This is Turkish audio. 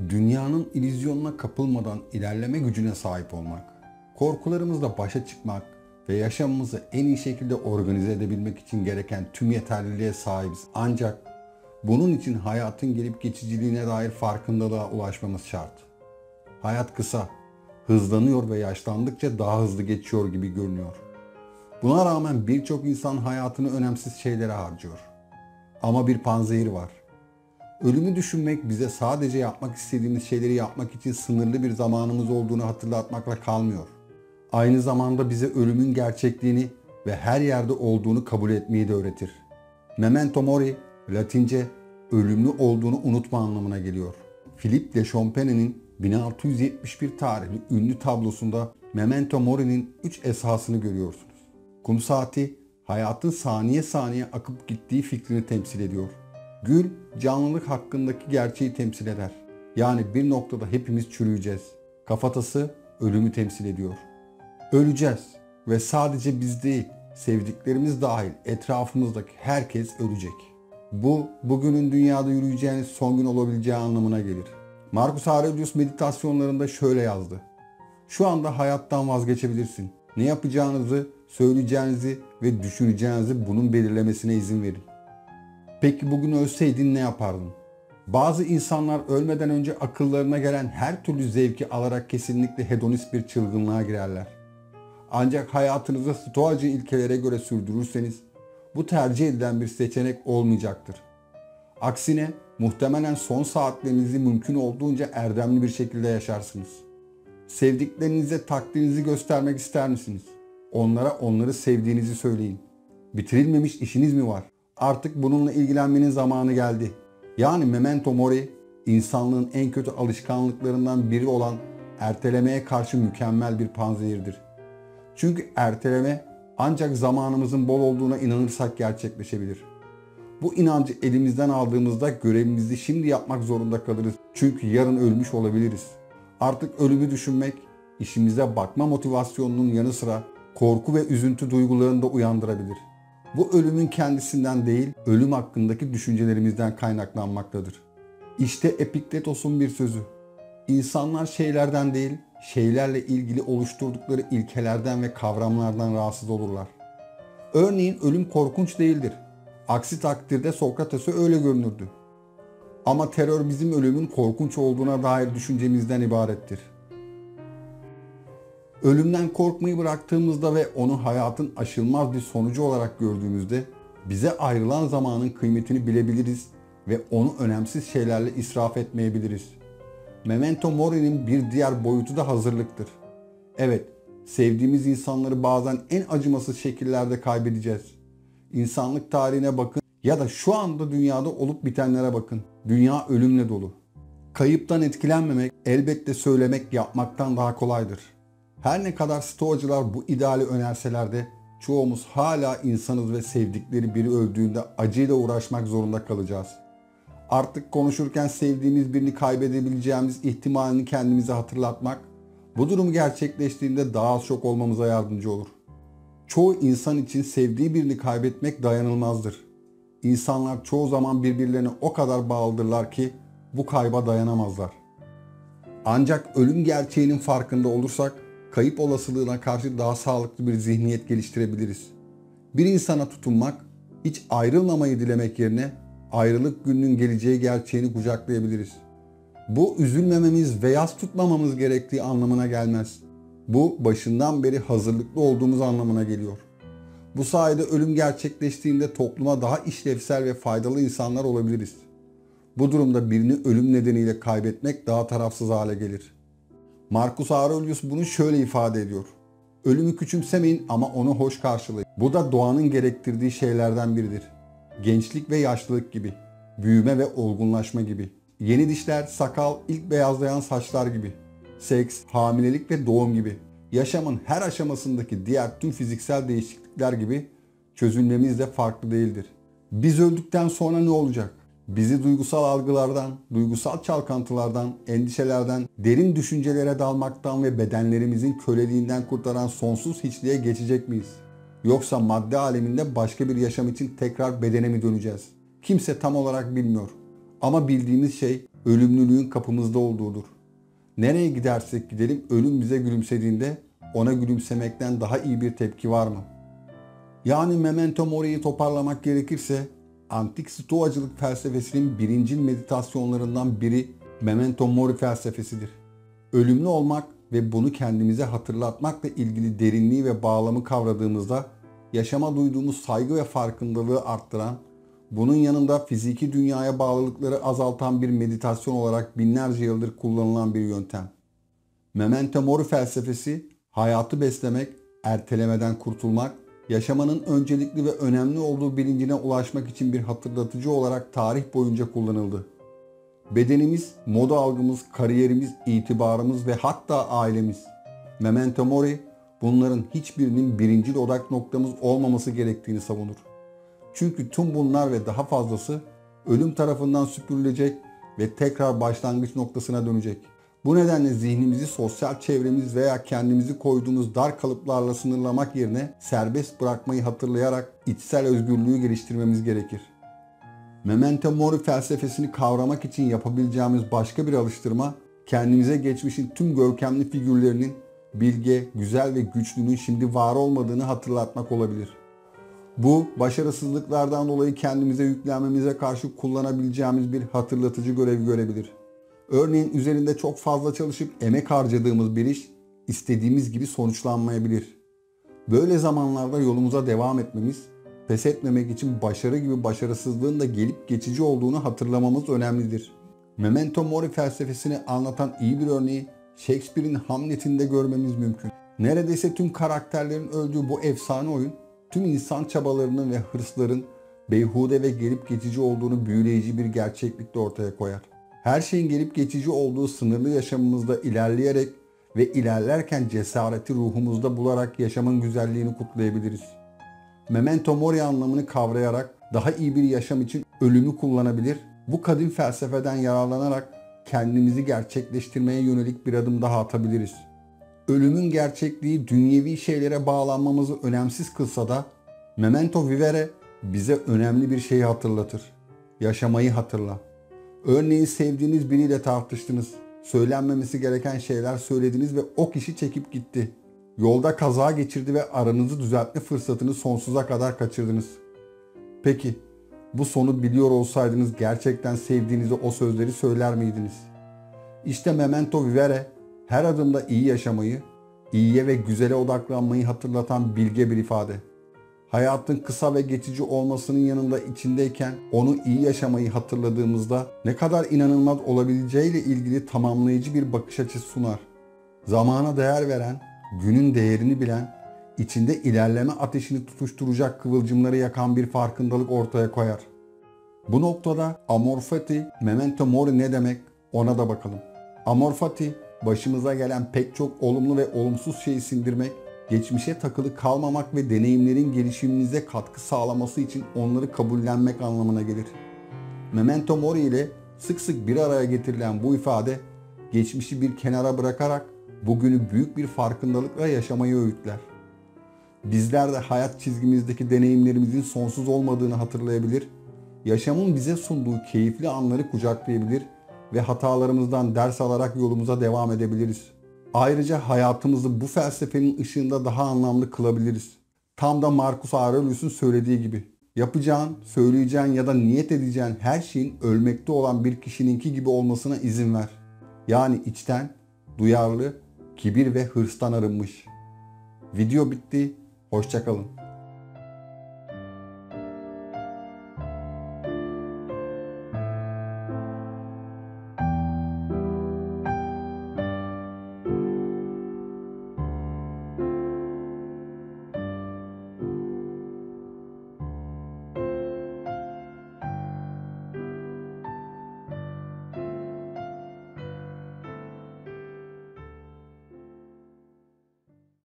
Dünyanın illüzyonuna kapılmadan ilerleme gücüne sahip olmak, korkularımızla başa çıkmak ve yaşamımızı en iyi şekilde organize edebilmek için gereken tüm yeterliliğe sahibiz. Ancak bunun için hayatın gelip geçiciliğine dair farkındalığa ulaşmamız şart. Hayat kısa, hızlanıyor ve yaşlandıkça daha hızlı geçiyor gibi görünüyor. Buna rağmen birçok insan hayatını önemsiz şeylere harcıyor. Ama bir panzehir var. Ölümü düşünmek bize sadece yapmak istediğimiz şeyleri yapmak için sınırlı bir zamanımız olduğunu hatırlatmakla kalmıyor. Aynı zamanda bize ölümün gerçekliğini ve her yerde olduğunu kabul etmeyi de öğretir. Memento mori, Latince ölümlü olduğunu unutma anlamına geliyor. Philippe de Champagne'nin 1671 tarihli ünlü tablosunda Memento mori'nin 3 esasını görüyorsunuz. Kum saati, hayatın saniye saniye akıp gittiği fikrini temsil ediyor. Gül, canlılık hakkındaki gerçeği temsil eder. Yani bir noktada hepimiz çürüyeceğiz. Kafatası, ölümü temsil ediyor. Öleceğiz ve sadece biz değil, sevdiklerimiz dahil etrafımızdaki herkes ölecek. Bu, bugünün dünyada yürüyeceğiniz son gün olabileceği anlamına gelir. Marcus Aurelius meditasyonlarında şöyle yazdı. Şu anda hayattan vazgeçebilirsin. Ne yapacağınızı, söyleyeceğinizi ve düşüneceğinizi bunun belirlemesine izin verin. Peki bugün ölseydin ne yapardın? Bazı insanlar ölmeden önce akıllarına gelen her türlü zevki alarak kesinlikle hedonist bir çılgınlığa girerler. Ancak hayatınızı stoacı ilkelere göre sürdürürseniz bu tercih edilen bir seçenek olmayacaktır. Aksine muhtemelen son saatlerinizi mümkün olduğunca erdemli bir şekilde yaşarsınız. Sevdiklerinize takdirinizi göstermek ister misiniz? Onlara onları sevdiğinizi söyleyin. Bitirilmemiş işiniz mi var? Artık bununla ilgilenmenin zamanı geldi. Yani memento mori, insanlığın en kötü alışkanlıklarından biri olan ertelemeye karşı mükemmel bir panzehirdir. Çünkü erteleme ancak zamanımızın bol olduğuna inanırsak gerçekleşebilir. Bu inancı elimizden aldığımızda görevimizi şimdi yapmak zorunda kalırız. Çünkü yarın ölmüş olabiliriz. Artık ölümü düşünmek, işimize bakma motivasyonunun yanı sıra korku ve üzüntü duygularını da uyandırabilir. Bu ölümün kendisinden değil, ölüm hakkındaki düşüncelerimizden kaynaklanmaktadır. İşte Epiktetos'un bir sözü. İnsanlar şeylerden değil, şeylerle ilgili oluşturdukları ilkelerden ve kavramlardan rahatsız olurlar. Örneğin ölüm korkunç değildir. Aksi takdirde Sokrates'e öyle görünürdü. Ama terör bizim ölümün korkunç olduğuna dair düşüncemizden ibarettir. Ölümden korkmayı bıraktığımızda ve onu hayatın aşılmaz bir sonucu olarak gördüğümüzde bize ayrılan zamanın kıymetini bilebiliriz ve onu önemsiz şeylerle israf etmeyebiliriz. Memento mori'nin bir diğer boyutu da hazırlıktır. Evet, sevdiğimiz insanları bazen en acımasız şekillerde kaybedeceğiz. İnsanlık tarihine bakın ya da şu anda dünyada olup bitenlere bakın. Dünya ölümle dolu. Kayıptan etkilenmemek elbette söylemek yapmaktan daha kolaydır. Her ne kadar stoacılar bu ideali önerseler de çoğumuz hala insanız ve sevdikleri biri öldüğünde acıyla uğraşmak zorunda kalacağız. Artık konuşurken sevdiğimiz birini kaybedebileceğimiz ihtimalini kendimize hatırlatmak, bu durum gerçekleştiğinde daha az şok olmamıza yardımcı olur. Çoğu insan için sevdiği birini kaybetmek dayanılmazdır. İnsanlar çoğu zaman birbirlerine o kadar bağlıdırlar ki bu kayba dayanamazlar. Ancak ölüm gerçeğinin farkında olursak, kayıp olasılığına karşı daha sağlıklı bir zihniyet geliştirebiliriz. Bir insana tutunmak, hiç ayrılmamayı dilemek yerine ayrılık gününün geleceği gerçeğini kucaklayabiliriz. Bu üzülmememiz ve yas tutmamamız gerektiği anlamına gelmez. Bu başından beri hazırlıklı olduğumuz anlamına geliyor. Bu sayede ölüm gerçekleştiğinde topluma daha işlevsel ve faydalı insanlar olabiliriz. Bu durumda birini ölüm nedeniyle kaybetmek daha tarafsız hale gelir. Marcus Aurelius bunu şöyle ifade ediyor. Ölümü küçümsemeyin ama onu hoş karşılayın. Bu da doğanın gerektirdiği şeylerden biridir. Gençlik ve yaşlılık gibi, büyüme ve olgunlaşma gibi, yeni dişler, sakal, ilk beyazlayan saçlar gibi, seks, hamilelik ve doğum gibi, yaşamın her aşamasındaki diğer tüm fiziksel değişiklikler gibi çözülmemiz de farklı değildir. Biz öldükten sonra ne olacak? Bizi duygusal algılardan, duygusal çalkantılardan, endişelerden, derin düşüncelere dalmaktan ve bedenlerimizin köleliğinden kurtaran sonsuz hiçliğe geçecek miyiz? Yoksa madde aleminde başka bir yaşam için tekrar bedene mi döneceğiz? Kimse tam olarak bilmiyor. Ama bildiğimiz şey ölümlülüğün kapımızda olduğudur. Nereye gidersek gidelim ölüm bize gülümsediğinde ona gülümsemekten daha iyi bir tepki var mı? Yani Memento Mori'yi toparlamak gerekirse antik Stoacılık felsefesinin birincil meditasyonlarından biri Memento Mori felsefesidir. Ölümlü olmak ve bunu kendimize hatırlatmakla ilgili derinliği ve bağlamı kavradığımızda yaşama duyduğumuz saygı ve farkındalığı arttıran, bunun yanında fiziki dünyaya bağlılıkları azaltan bir meditasyon olarak binlerce yıldır kullanılan bir yöntem. Memento Mori felsefesi, hayatı beslemek, ertelemeden kurtulmak, yaşamanın öncelikli ve önemli olduğu bilincine ulaşmak için bir hatırlatıcı olarak tarih boyunca kullanıldı. Bedenimiz, moda algımız, kariyerimiz, itibarımız ve hatta ailemiz. Memento Mori, bunların hiçbirinin birincil odak noktamız olmaması gerektiğini savunur. Çünkü tüm bunlar ve daha fazlası ölüm tarafından süpürülecek ve tekrar başlangıç noktasına dönecek. Bu nedenle zihnimizi sosyal çevremiz veya kendimizi koyduğumuz dar kalıplarla sınırlamak yerine serbest bırakmayı hatırlayarak içsel özgürlüğü geliştirmemiz gerekir. Memento Mori felsefesini kavramak için yapabileceğimiz başka bir alıştırma, kendimize geçmişin tüm görkemli figürlerinin bilge, güzel ve güçlünün şimdi var olmadığını hatırlatmak olabilir. Bu, başarısızlıklardan dolayı kendimize yüklenmemize karşı kullanabileceğimiz bir hatırlatıcı görevi görebilir. Örneğin üzerinde çok fazla çalışıp emek harcadığımız bir iş istediğimiz gibi sonuçlanmayabilir. Böyle zamanlarda yolumuza devam etmemiz, pes etmemek için başarı gibi başarısızlığın da gelip geçici olduğunu hatırlamamız önemlidir. Memento Mori felsefesini anlatan iyi bir örneği Shakespeare'in Hamlet'inde görmemiz mümkün. Neredeyse tüm karakterlerin öldüğü bu efsane oyun, tüm insan çabalarının ve hırsların beyhude ve gelip geçici olduğunu büyüleyici bir gerçeklikle ortaya koyar. Her şeyin gelip geçici olduğu sınırlı yaşamımızda ilerleyerek ve ilerlerken cesareti ruhumuzda bularak yaşamın güzelliğini kutlayabiliriz. Memento Mori anlamını kavrayarak daha iyi bir yaşam için ölümü kullanabilir, bu kadim felsefeden yararlanarak kendimizi gerçekleştirmeye yönelik bir adım daha atabiliriz. Ölümün gerçekliği dünyevi şeylere bağlanmamızı önemsiz kılsa da Memento Vivere bize önemli bir şeyi hatırlatır. Yaşamayı hatırla. Örneğin sevdiğiniz biriyle tartıştınız. Söylenmemesi gereken şeyler söylediniz ve o kişi çekip gitti. Yolda kaza geçirdi ve aranızı düzeltme fırsatını sonsuza kadar kaçırdınız. Peki, bu sonu biliyor olsaydınız gerçekten sevdiğinize o sözleri söyler miydiniz? İşte Memento Vivere, her adımda iyi yaşamayı, iyiye ve güzele odaklanmayı hatırlatan bilge bir ifade. Hayatın kısa ve geçici olmasının yanında içindeyken onu iyi yaşamayı hatırladığımızda ne kadar inanılmaz olabileceğiyle ilgili tamamlayıcı bir bakış açısı sunar. Zamana değer veren, günün değerini bilen, içinde ilerleme ateşini tutuşturacak kıvılcımları yakan bir farkındalık ortaya koyar. Bu noktada Amor Fati, Memento Mori ne demek ona da bakalım. Amor Fati, başımıza gelen pek çok olumlu ve olumsuz şeyi sindirmek, geçmişe takılı kalmamak ve deneyimlerin gelişiminize katkı sağlaması için onları kabullenmek anlamına gelir. Memento Mori ile sık sık bir araya getirilen bu ifade, geçmişi bir kenara bırakarak bugünü büyük bir farkındalıkla yaşamayı öğütler. Bizler de hayat çizgimizdeki deneyimlerimizin sonsuz olmadığını hatırlayabilir, yaşamın bize sunduğu keyifli anları kucaklayabilir ve hatalarımızdan ders alarak yolumuza devam edebiliriz. Ayrıca hayatımızı bu felsefenin ışığında daha anlamlı kılabiliriz. Tam da Marcus Aurelius'un söylediği gibi, yapacağın, söyleyeceğin ya da niyet edeceğin her şeyin ölmekte olan bir kişininki gibi olmasına izin ver. Yani içten, duyarlı, kibir ve hırstan arınmış. Video bitti, hoşça kalın.